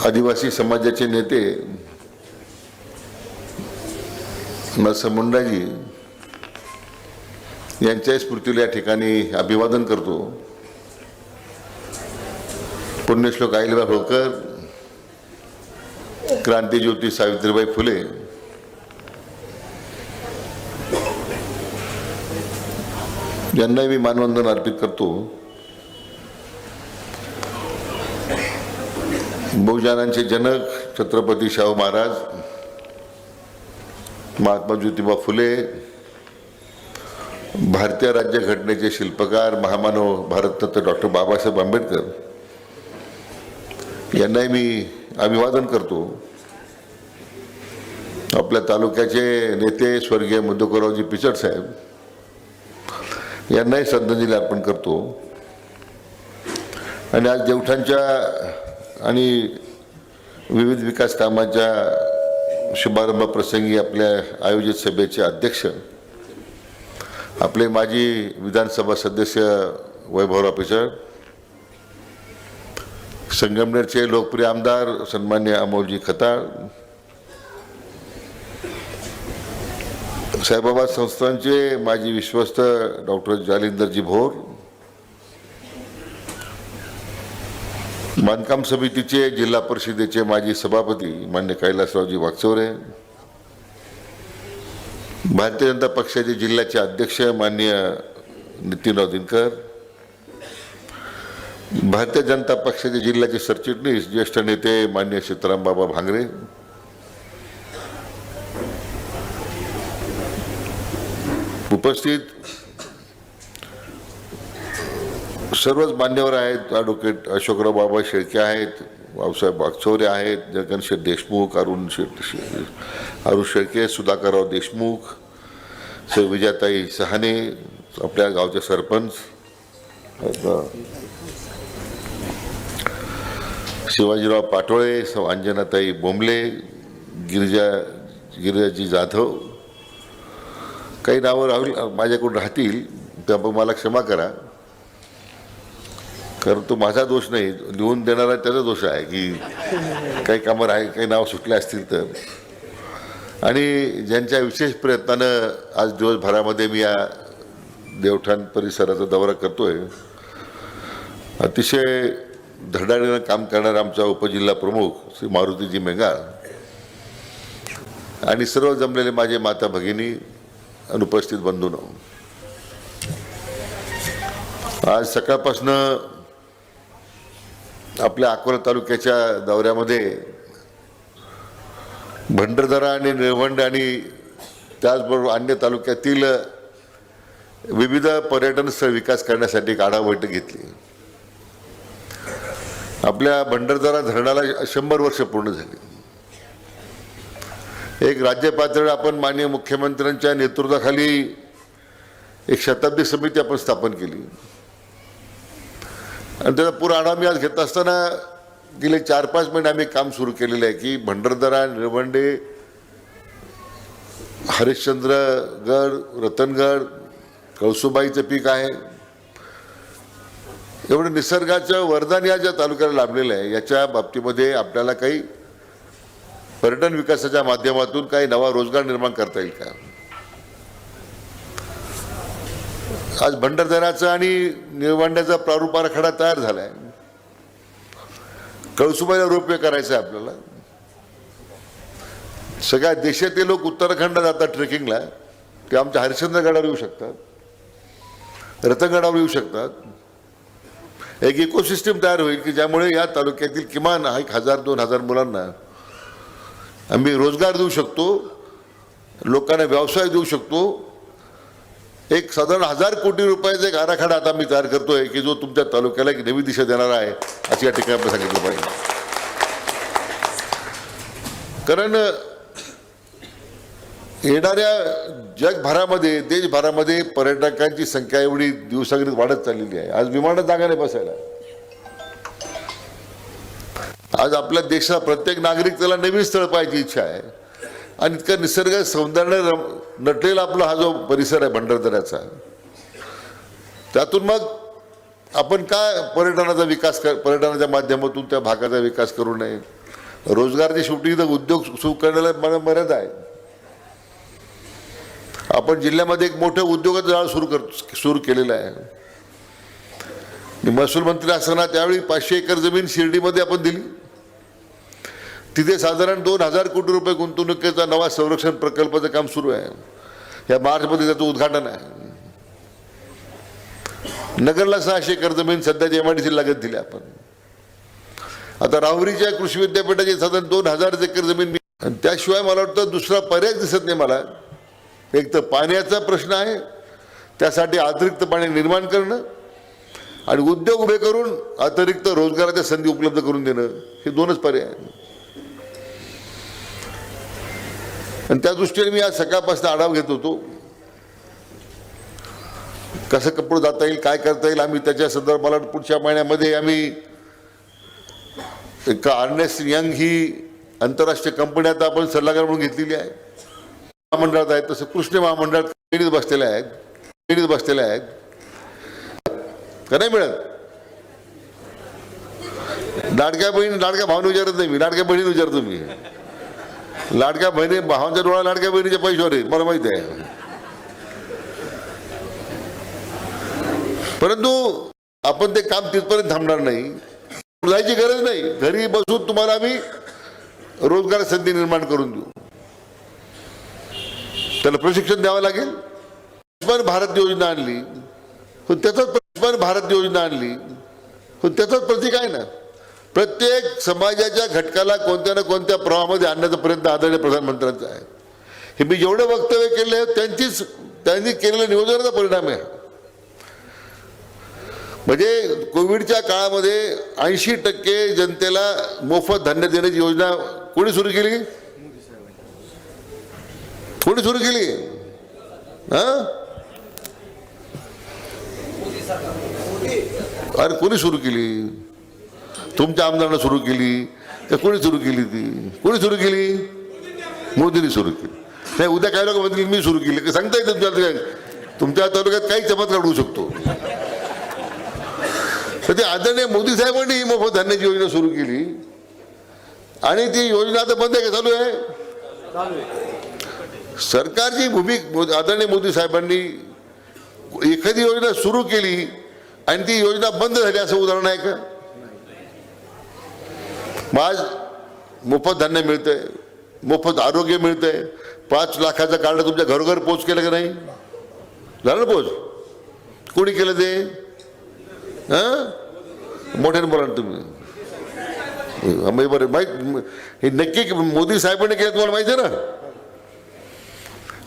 आदिवासी समाजाचे नेते नरसा मुंडाजी यांच्या स्मृतीला या ठिकाणी अभिवादन करतो। पुण्यश्लोक अहिल्याबाई होळकर, क्रांतिज्योती सावित्रीबाई फुले यांना मी मानवंदन अर्पित करतो। बहुजनांचे जनक छत्रपती शाहू महाराज, महात्मा ज्योतिबा फुले, भारतीय राज्यघटनेचे शिल्पकार महामानव भारतरत्न डॉक्टर बाबासाहेब आंबेडकर यांनाही मी अभिवादन करतो। आपल्या तालुक्याचे नेते स्वर्गीय मधुकररावजी पिचड साहेब यांनाही श्रद्धांजली अर्पण करतो। आणि आज देवठाणच्या आणि विविध विकास कामांच्या शुभारंभ प्रसंगी आपल्या आयोजित सभेचे अध्यक्ष आपले माजी विधानसभा सदस्य वैभवराव पिचड, संगमनेरचे लोकप्रिय आमदार सन्मान्य अमोलजी खताळ, साईबाबा संस्थानचे माजी विश्वस्त डॉक्टर जालिंदरजी भोर, बांधकाम समितीचे जिल्हा परिषदेचे माजी सभापती मान्य कैलासरावजी वागचौरे, भारतीय जनता पक्षाचे जिल्ह्याचे अध्यक्ष माननीय नितीनराव दिनकर, भारतीय जनता पक्षाचे जिल्ह्याचे सरचिटणीस ज्येष्ठ नेते माननीय सीतारामबाबा भांगरे, उपस्थित सर्वच मान्यवर आहेत। ॲडव्होकेट अशोकराव बाबा शेळके आहेत, भाऊसाहेब वागचौरे आहेत, जगनशेठ देशमुख, अरुण शेळके, सुधाकरराव देशमुख, सौ विजयाताई सहाने, आपल्या गावचे सरपंच शिवाजीराव पाटोळे, सौ अंजनाताई बोंबले, गिरिजाजी जाधव, काही नावं माझ्याकडून राहतील त्यामुळे मला क्षमा करा, कारण तो माझा दोष नाही, लिहून देणारा त्याचा दोष आहे की काही कामं आहे, काही नाव सुटले असतील तर। आणि ज्यांच्या विशेष प्रयत्नानं आज दिवसभरामध्ये मी या देवठाण परिसराचा दौरा करतोय, अतिशय धडाडीनं काम करणारा आमचा उपजिल्हा प्रमुख श्री मारुतीजी मेंगाळ आणि सर्व जमलेले माझे माता भगिनी, अनुपस्थित बंधूंनो, आज सकाळपासनं आपल्या अकोला तालुक्याच्या दौऱ्यामध्ये भंडारदरा आणि निळवंड आणि त्याचबरोबर अन्य तालुक्यातील विविध पर्यटन स्थळ विकास करण्यासाठी एक आढावा बैठक घेतली। आपल्या भंडारदरा धरणाला 100 वर्ष पूर्ण झाली। एक राज्य पातळीवर आपण माननीय मुख्यमंत्र्यांच्या नेतृत्वाखाली एक शताब्दी समिती आपण स्थापन केली आणि त्याचा पुरा आढावा मी आज घेत असताना गेले 4-5 महिने आम्ही काम सुरू केलेलं आहे की भंडारदरा, निळवंडे, हरिश्चंद्रगड, रतनगड, कळसुबाईचं पीक आहे, एवढं निसर्गाचं वरदान या ज्या तालुक्याला लाभलेलं आहे, याच्या बाबतीमध्ये आपल्याला काही पर्यटन विकासाच्या माध्यमातून काही नवा रोजगार निर्माण करता येईल का। आज भंडारदऱ्याचा आणि निळवंड्याचा प्रारूप आराखडा तयार झालाय, कळसुबाईला रोपवे करायचं आहे आपल्याला। सगळ्या देशातील लोक उत्तराखंडला जातात ट्रेकिंगला, ते आमच्या हरिश्चंद्रगडावर येऊ शकतात, रतनगडावर येऊ शकतात। एक इकोसिस्टम तयार होईल की ज्यामुळे या तालुक्यातील किमान 1000-2000 मुलांना आम्ही रोजगार देऊ शकतो, लोकांना व्यवसाय देऊ शकतो। एक साधारण 1000 कोटी रुपयाचा एक आराखडा आता मी तयार करतोय की जो तुमच्या तालुक्याला एक नवी दिशा देणारा आहे, अशी या ठिकाणी आपण सांगितलं पाहिजे। कारण येणाऱ्या जगभरामध्ये, देशभरामध्ये पर्यटकांची संख्या एवढी दिवसागणिक वाढत चाललेली आहे। आज विमानात जागा नाही बसायला। आज आपल्या देशात प्रत्येक नागरिक त्याला नवीन स्थळ पाहायची इच्छा आहे आणि इतका निसर्ग सौंदर्य नटलेला आपला हा जो परिसर आहे भंडारदऱ्याचा, त्यातून मग आपण काय पर्यटनाचा विकास पर्यटनाच्या माध्यमातून त्या भागाचा विकास करू नये। रोजगारची शेवटी तर उद्योग सुरू करण्याला मर्यादा आहे. आपण जिल्ह्यामध्ये एक मोठं उद्योगाचं जाळ सुरू केलेलं आहे. मी महसूल मंत्री असताना त्यावेळी 500 एकर जमीन शिर्डीमध्ये आपण दिली. तिथे साधारण 2000 कोटी रुपये गुंतवणुकीचा नवा संरक्षण प्रकल्पाचं काम सुरू आहे. या मार्चमध्ये त्याचं उद्घाटन आहे. नगरला 600 एकर जमीन सध्याच्या MIDC लागत दिली आपण. आता राहुरीच्या कृषी विद्यापीठाची साधारण 2000 एकर जमीन. आणि त्याशिवाय मला वाटतं दुसरा पर्याय दिसत नाही मला. एक तर पाण्याचा प्रश्न आहे, त्यासाठी अतिरिक्त पाणी निर्माण करणं आणि उद्योग उभे करून अतिरिक्त रोजगाराच्या संधी उपलब्ध करून देणं, हे दोनच पर्याय आहेत. आणि त्या दृष्टीने मी आज सकाळपासून आढावा घेत होतो, कसं कपडे जाता येईल, काय करता येईल. आम्ही त्याच्या संदर्भात मला पुढच्या महिन्यामध्ये आम्ही एक अर्नेस्ट यंग ही आंतरराष्ट्रीय कंपनी आता आपण सल्लागार म्हणून घेतलेली आहे. महामंडळात आहेत, तसं कृष्ण महामंडळात लेडीज बसलेल्या आहेत का नाही मिळत. लाडक्या भावाने विचारत नाही मी, लाडक्या बहिणीने विचारतो मी. लाडक्या बहिणी भावांच्या डोळा लाडक्या बहिणीच्या पैशावर आहे, मला माहिती आहे. परंतु आपण ते काम तिथपर्यंत थांबणार नाही, जायची गरज नाही. घरी बसून तुम्हाला आम्ही रोजगार संधी निर्माण करून देऊ. त्याला प्रशिक्षण द्यावं लागेल. आयुष्मान भारत योजना आणली, त्याचाच प्रतीक आहे ना. प्रत्येक समाजाच्या घटकाला कोणत्या ना कोणत्या प्रवाहामध्ये आणण्याचा प्रयत्न आदरणीय प्रधानमंत्र्यांचा आहे. हे मी जेवढे वक्तव्य केले त्यांनी केलेल्या नियोजनाचा परिणाम आहे. म्हणजे कोविडच्या काळामध्ये 80% जनतेला मोफत धान्य देण्याची योजना कोणी सुरू केली? अरे कोणी सुरू केली? तुमच्या आमदारानं सुरू केली का कोणी सुरू केली? कोणी सुरू केली? मोदींनी सुरू केली. नाही, उद्या काय लोक म्हणतील मी सुरू केली, सांगता येतं तुमच्या तालुक्यात काही चमत्कार घडू शकतो. तर ते आदरणीय मोदी साहेबांनी ही मोफत धान्याची योजना सुरू केली आणि ती योजना आता बंद आहे का चालू आहे? सरकारची भूमिका, आदरणीय मोदी साहेबांनी एखादी योजना सुरू केली आणि ती योजना बंद झाली असं उदाहरण आहे का? आज मोफत धान्य मिळतंय, मोफत आरोग्य मिळतंय. 5 लाखाचं कार्ड तुमच्या घरोघर पोच केलं का नाही? झालं ना पोच? कोणी केलं ते? मोठ्याने बोला ना तुम्ही. बरं माहीत हे नक्की मोदी साहेबांनी केलं, तुम्हाला माहिती आहे ना.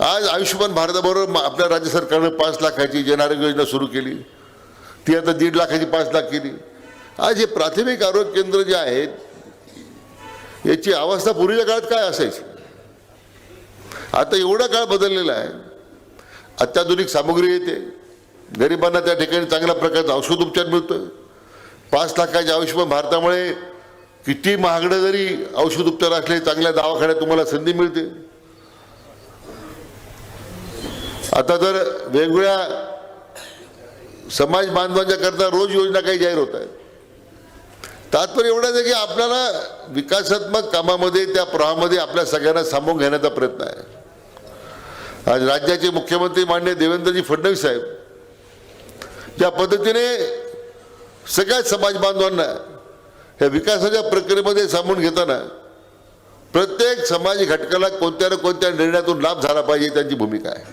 आज आयुष्यमान भारताबरोबर आपल्या राज्य सरकारनं 5 लाखाची जन आरोग्य योजना सुरू केली. ती आता 1.5 लाखाची 5 लाख केली. आज हे प्राथमिक आरोग्य केंद्र जे आहेत याची अवस्था पूर्वीच्या काळात काय असायची? आता एवढा काळ बदललेला आहे. अत्याधुनिक सामुग्री येते, गरिबांना त्या ठिकाणी चांगल्या प्रकारचा औषध उपचार मिळतोय. 5 लाखाच्या आयुष्यमान भारतामुळे किती महागडं जरी औषध उपचार असले चांगल्या दवाखान्यात तुम्हाला संधी मिळते. आता तर वेगवेगळ्या समाज बांधवांच्या करता रोज योजना काही जाहीर होत आहेत. तात्पर्य एवढंच आहे की आपल्याला विकासात्मक कामामध्ये त्या प्रवाहामध्ये आपल्या सगळ्यांना सामावून घेण्याचा प्रयत्न आहे. आज राज्याचे मुख्यमंत्री माननीय देवेंद्रजी फडणवीस साहेब ज्या पद्धतीने सगळ्या समाज बांधवांना या विकासाच्या प्रक्रियेमध्ये सामावून घेताना प्रत्येक समाज घटकाला कोणत्या ना कोणत्या निर्णयातून लाभ झाला पाहिजे त्यांची भूमिका आहे.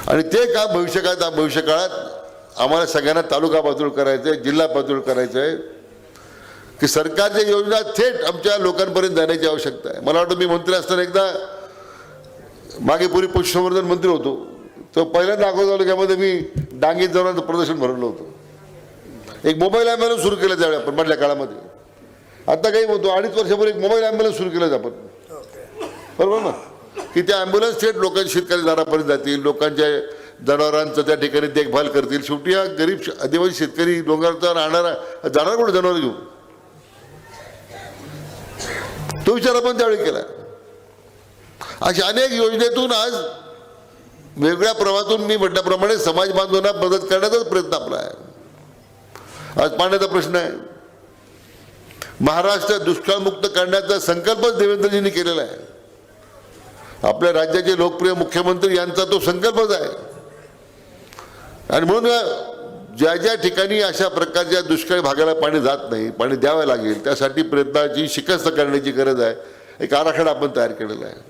आणि ते काम भविष्यकाळात आम्हाला सगळ्यांना तालुका पातळीवर करायचं आहे, जिल्हा पातळीवर करायचं आहे की सरकारच्या योजना थेट आमच्या लोकांपर्यंत जाण्याची आवश्यकता आहे. मला वाटतं मी मंत्री असताना एकदा मागे पूर्वी पशुसंवर्धन मंत्री होतो, तो पहिल्यांदा अकोला तालुक्यामध्ये मी डांगीत जाऊन प्रदर्शन भरवलं होतं. एक मोबाईल ॲम्ब्युलन्स सुरू केलं त्यावेळी आपण मधल्या काळामध्ये. आता काही म्हणतो 2.5 वर्षापूर्वी एक मोबाईल ॲम्ब्युलन्स सुरू केलं आपण, बरोबर ना, की त्या ॲम्ब्युलन्स थेट लोकांच्या शेतकरी दारापर्यंत जातील, लोकांच्या जनावरांचं त्या ठिकाणी देखभाल करतील. शेवटी हा गरीब आदिवासी शेतकरी डोंगराचा राहणारा जाणार कुठे जनावर घेऊन, तो विचार आपण त्यावेळी केला. अशा अनेक योजनेतून आज वेगळ्या प्रवाहातून मी म्हटल्याप्रमाणे समाज बांधवांना मदत करण्याचाच प्रयत्न आपला आहे. आज पाण्याचा प्रश्न आहे, महाराष्ट्र दुष्काळमुक्त करण्याचा संकल्पच देवेंद्रजींनी केलेला आहे. आपल्या राज्याचे लोकप्रिय मुख्यमंत्री यांचा तो संकल्पच आहे. आणि म्हणून ज्या ज्या ठिकाणी अशा प्रकारच्या दुष्काळी भागाला पाणी जात नाही, पाणी द्यावं लागेल, त्यासाठी प्रयत्नाची शिकस्त करण्याची गरज आहे. एक आराखडा आपण तयार केलेला आहे.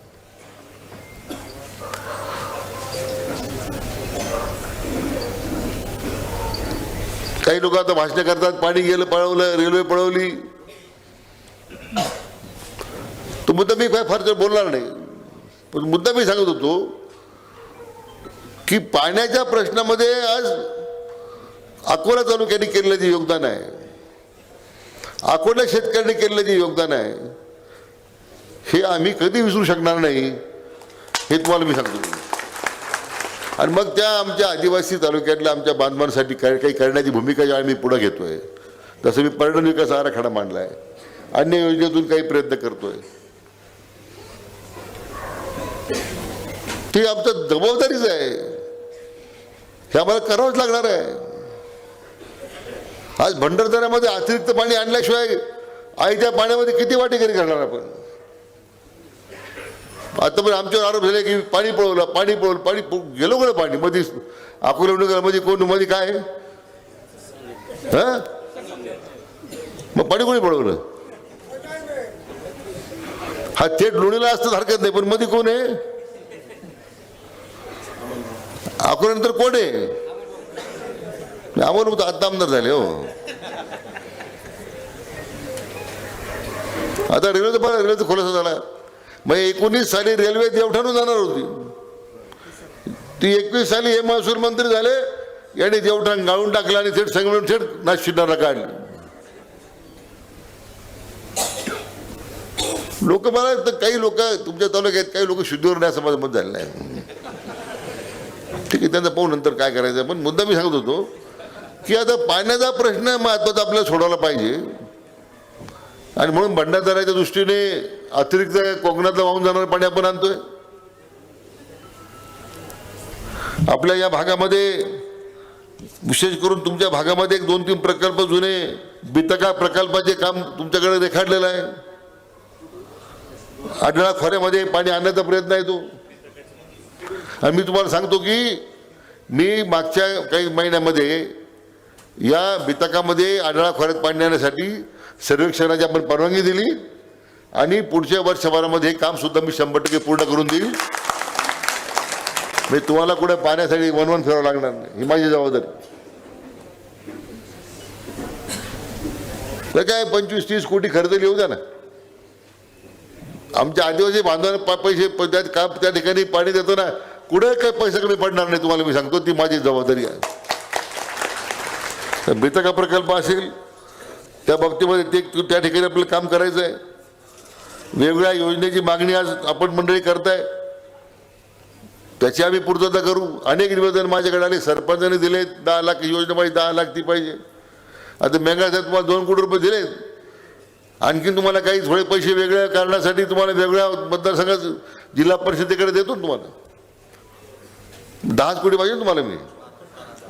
काही लोक आता भाषण करतात, पाणी गेलं पळवलं, रेल्वे पळवली. तो मुद्दा मी काय फार बोलणार नाही, पण मुद्दा मी सांगत होतो की पाण्याच्या प्रश्नामध्ये आज अकोला तालुक्याने केलेलं जे योगदान आहे, अकोला शेतकऱ्यांनी केलेलं जे योगदान आहे, हे आम्ही कधी विसरू शकणार नाही, हे तुम्हाला मी सांगतो. आणि मग त्या आमच्या आदिवासी तालुक्यातल्या आमच्या बांधवांसाठी काही करण्याची भूमिका ज्या आम्ही पुढे घेतोय, जसं मी पर्यटन विकास आराखडा मांडला आहे, अन्य योजनेतून काही प्रयत्न करतोय, ती आमचं जबाबदारीच आहे. हे आम्हाला करावंच लागणार आहे. आज भंडारदऱ्यामध्ये अतिरिक्त पाणी आणल्याशिवाय आईच्या पाण्यामध्ये किती वाटेकरी करणार आपण. आता पण आमच्यावर आरोप झाले की पाणी पळवलं, पाणी गेलो कडे पाणी मध्ये अकोला मध्ये कोण मध्ये काय मग पाणी कोणी पळवलं. हा थेट लोणीला असतं हरकत नाही, पण मध्ये कोण आहे, अकोल्यानंतर कोण आहे. आम्हाला आता आमदार झाले हो. आता रेल्वेचा खुलासा झाला. मग 19 साली रेल्वे देवठाणून जाणार होती, ती 21 साली हे महसूल मंत्री झाले, याने देवठाण गाळून टाकलं आणि थेट संगमनेर थेट नाशिकला काढले. लोक मला तर काही लोक तुमच्या तालुक्यात काही लोक शुद्धीवर नाही समाजामध्ये झालेले आहे. ठीक आहे, त्यांचा पाहू नंतर काय करायचं. पण मुद्दा मी सांगत होतो की आता पाण्याचा प्रश्न महत्वाचा आपल्याला सोडवला पाहिजे. आणि म्हणून भंडारदऱ्याच्या दृष्टीने अतिरिक्त कोकणातलं वाहून जाणारं पाणी आपण आणतोय. आपल्या या भागामध्ये विशेष करून तुमच्या भागामध्ये 2-3 प्रकल्प जुने बितका प्रकल्पाचे काम तुमच्याकडे रेखाटलेलं आहे. आढळा खोऱ्यामध्ये पाणी आणण्याचा प्रयत्न आहे तो. आणि मी तुम्हाला सांगतो की मी मागच्या काही महिन्यामध्ये या बितकामध्ये आढळा खोऱ्यात पाणी आणण्यासाठी सर्वेक्षणाची आपण परवानगी दिली आणि पुढच्या वर्षभरामध्ये हे काम सुद्धा मी 100% पूर्ण करून देईल. मी तुम्हाला कुठे पाण्यासाठी वनवन फिरावं लागणार नाही, ही माझी जबाबदारी. काय 25-30 कोटी खर्च येऊ द्या ना. आमच्या आदिवासी बांधवांना पैसे त्या ठिकाणी पाणी देतो ना, कुठे काही पैसे कमी पडणार नाही, तुम्हाला मी सांगतो. ती माझी जबाबदारी आहे. बेतका प्रकल्प असेल त्या बाबतीमध्ये ते त्या ठिकाणी आपल्याला काम करायचं आहे. वेगवेगळ्या योजनेची मागणी आज आपण मंडळी करताय, त्याची आम्ही पूर्तता करू. अनेक निवेदन माझ्याकडे आले, सरपंचाने दिले 10 लाख योजना पाहिजे, 10 लाख ती पाहिजे. आता मेंगासाहेब तुम्हाला 2 कोटी रुपये दिले, आणखीन तुम्हाला काही थोडे पैसे वेगळ्या कारणासाठी तुम्हाला वेगळ्या मतदारसंघात जिल्हा परिषदेकडे देतो. तुम्हाला 10 कोटी पाहिजे तुम्हाला, मी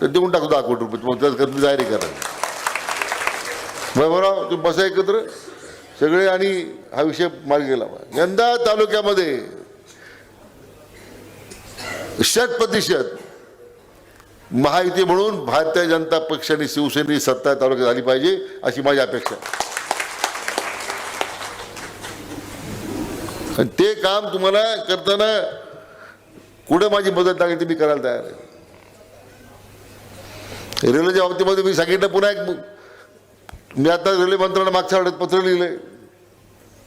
तर देऊन टाकतो 10 कोटी रुपये. तुम्हाला तयारी करा बरोबर. तुम्ही बसा एकत्र सगळे आणि हा विषय मार्गी लावा. यंदा तालुक्यामध्ये 100% महायुती म्हणून भारतीय जनता पक्ष आणि शिवसेनेची सत्ता तालुक्यात झाली पाहिजे, अशी माझी अपेक्षा आहे. आणि ते काम तुम्हाला करताना कुठे माझी मदत लागेल ती मी करायला तयार आहे. रेल्वेच्या बाबतीमध्ये मी सांगितलं पुन्हा एक, मी आता रेल्वे मंत्र्यांना मागच्या आठवड्यात पत्र लिहिलंय.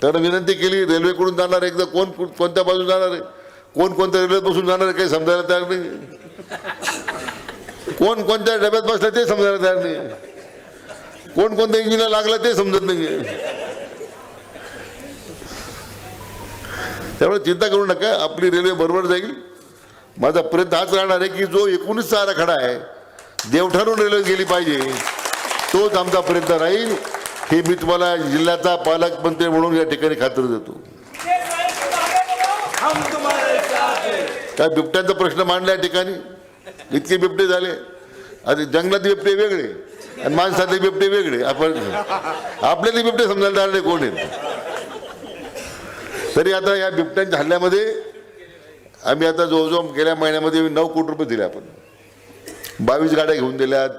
त्यांना विनंती केली, रेल्वेकडून जाणार आहे एकदा कोण कोणत्या बाजून जाणार आहे, कोण कोणत्या रेल्वेत बसून जाणार आहे काही समजायला तयार नाही, कोण कोणत्या डब्यात बसला ते समजायला तयार नाही, कोण कोणत्या इंजिनला लागला ते समजत नाही. त्यामुळे चिंता करू नका, आपली रेल्वे बरोबर जाईल. माझा प्रयत्न हाच राहणार आहे की जो 19चा आराखडा आहे देवठाणून रेल्वे गेली पाहिजे, तोच आमचा प्रयत्न राहील. हे मी तुम्हाला जिल्ह्याचा पालकमंत्री म्हणून या ठिकाणी खात्री देतो. काय बिबट्यांचा प्रश्न मांडला या ठिकाणी, इतके बिबटे झाले. आता जंगलात बिबटे वेगळे, आणि माणसातले बिबटे वेगळे. आपण आपल्यातले बिबटे समजायला तयार नाही कोण आहेत. तरी आता या बिबट्यांच्या हल्ल्यामध्ये आम्ही आता जवळजवळ गेल्या महिन्यामध्ये 9 कोटी रुपये दिले. आपण 22 गाड्या घेऊन दिल्यात,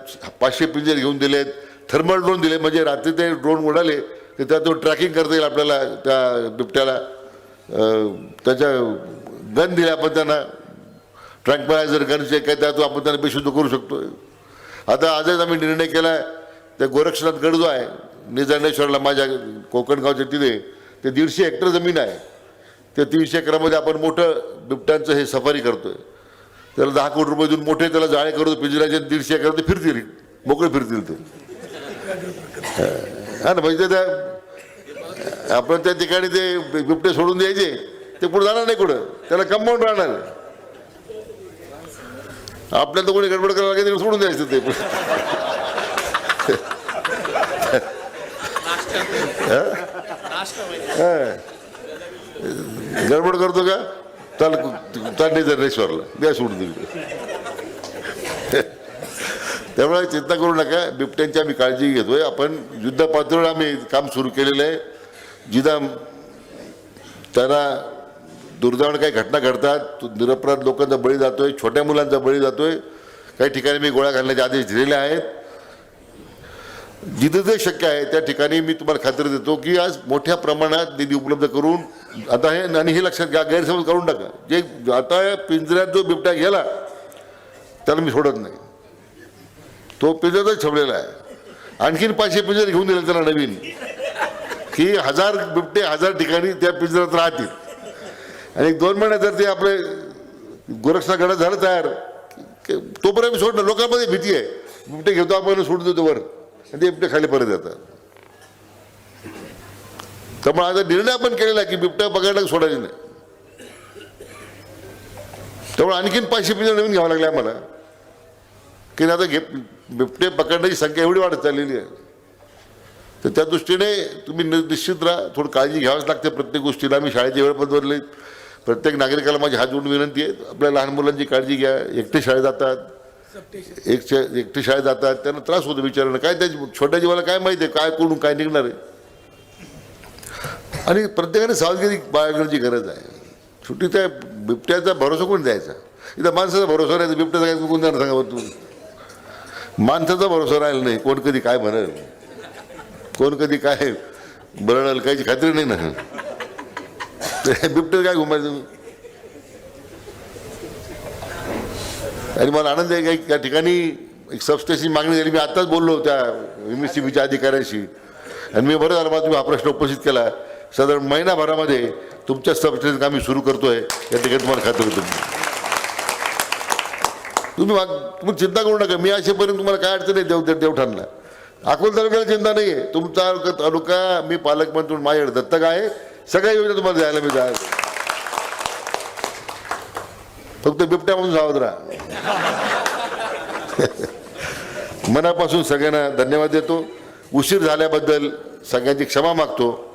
500 पिंजर घेऊन दिलेत, थर्मल ड्रोन दिले, म्हणजे रात्री ते ड्रोन उडाले की त्या तो ट्रॅकिंग करता येईल आपल्याला त्या बिबट्याला. त्याच्या गन दिले आपण त्यांना, ट्रँक्युलायझर गनचे काय, त्यातून आपण त्यांना बेशुद्ध करू शकतो. आता आजच आम्ही निर्णय केला आहे, त्या गोरक्षनाथ गड जो आहे निजानेश्वरला माझ्या कोकण गावच्या तिथे, ते 150 हेक्टर जमीन आहे. ते 300 एकरामध्ये आपण मोठं बिबट्यांचं हे सफारी करतोय. त्याला 10 कोटी रुपये देऊन मोठे त्याला जाळे करतो पिंजऱ्याचे, 150 एकर ते फिरतील, मोकळे फिरतील ते. हा ना, म्हणजे त्या आपण त्या ठिकाणी ते बिबटे सोडून द्यायचे, ते पुढे जाणार नाही कुठं, त्याला कंपाऊंड राहणार. आपल्याला तर कोणी गडबड करायला लागेल सोडून द्यायचं ते. गडबड करतो का, चाल निजानेश्वरला द्या सोडून दिली. त्यामुळे चिंता करू नका, बिबट्यांची आम्ही काळजी घेतोय. आपण युद्ध पातळीवर आम्ही काम सुरू केलेलं आहे. जिथं त्यांना दुर्दैवाने काही घटना घडतात, निरपराध लोकांचा बळी जातोय, छोट्या मुलांचा बळी जातोय, काही ठिकाणी मी गोळ्या घालण्याचे आदेश दिलेले आहेत. जिथे जे शक्य आहे त्या ठिकाणी मी तुम्हाला खात्री देतो की आज मोठ्या प्रमाणात निधी उपलब्ध करून आता हे, आणि हे लक्षात घ्या, गैरसमज करून टाका, जे आता पिंजऱ्यात जो बिबट्या गेला त्याला मी सोडत नाही, तो पिंजऱ्यातच ठेवलेला आहे. आणखीन 500 पिंजरे घेऊन दिले त्याला नवीन, की 1000 बिबटे 1000 ठिकाणी त्या पिंजऱ्यात राहतील. आणि 1-2 महिन्यात जर ते आपले गोरक्षनाथ झालं तयार, तोपर्यंत सोडणं. लोकांमध्ये भीती आहे, बिबटे घेतो आपण सोडून देतो वर, आणि ते बिबटे खाली परत येतात. त्यामुळे आता निर्णय आपण केलेला आहे की बिबट्या पकडला सोडायचे नाही. त्यामुळे आणखीन 500 पिंजरे नवीन घ्यावं लागले आम्हाला, की आता बिबटे पकडण्याची संख्या एवढी वाढत चाललेली आहे. तर त्या दृष्टीने तुम्ही निश्चित राहा, थोडं काळजी घ्यावीच लागते प्रत्येक गोष्टीला. आम्ही शाळेचे वेळ बदलले, प्रत्येक नागरिकाला माझी हात जोडून विनंती आहे, आपल्या लहान मुलांची काळजी घ्या. एकटे शाळेत जातात, एकटे शाळेत जातात, त्यांना त्रास होतो बिचारांना. काय त्या छोट्या जीवाला काय माहिती आहे काय कोण काय निघणार आहे. आणि प्रत्येकाने सावधगिरी बाळगण्याची गरज आहे. शेवटी त्या बिबट्याचा भरोसा कोण द्यायचा, इथं माणसाचा भरोसा राहायचा, बिबट्याचा काय कोण द्यायला सांगा तू. माणसाचा भरोसा राहिला नाही, कोण कधी काय म्हणेल, कोण कधी काय बरळेल, काहीची खात्री नाही ना. बिबट्याचं काय घुमायचं. आणि मला आनंद आहे की त्या ठिकाणी एक सबस्टेशनची मागणी झाली. मी आत्ताच बोललो त्या MSCBच्या अधिकाऱ्यांशी, आणि मी बरं झालं मला तुम्ही हा प्रश्न उपस्थित केला. साधारण महिनाभरामध्ये तुमच्या सबस्टेशन आम्ही सुरू करतोय, या ठिकाणी तुम्हाला खात्री होतं. तुम्ही चिंता करू नका, मी असेपर्यंत तुम्हाला काय अडचण आहे देवठाणला. अकोला तालुक्याला चिंता नाही आहे. तुमचा तालुका मी पालकमंत्री म्हणून माझ्याकडे दत्तक आहे, सगळ्या योजना तुम्हाला द्यायला मी जाय. फक्त बिबट्या म्हणून सावध राहा. मनापासून सगळ्यांना धन्यवाद देतो. उशीर झाल्याबद्दल सगळ्यांची क्षमा मागतो.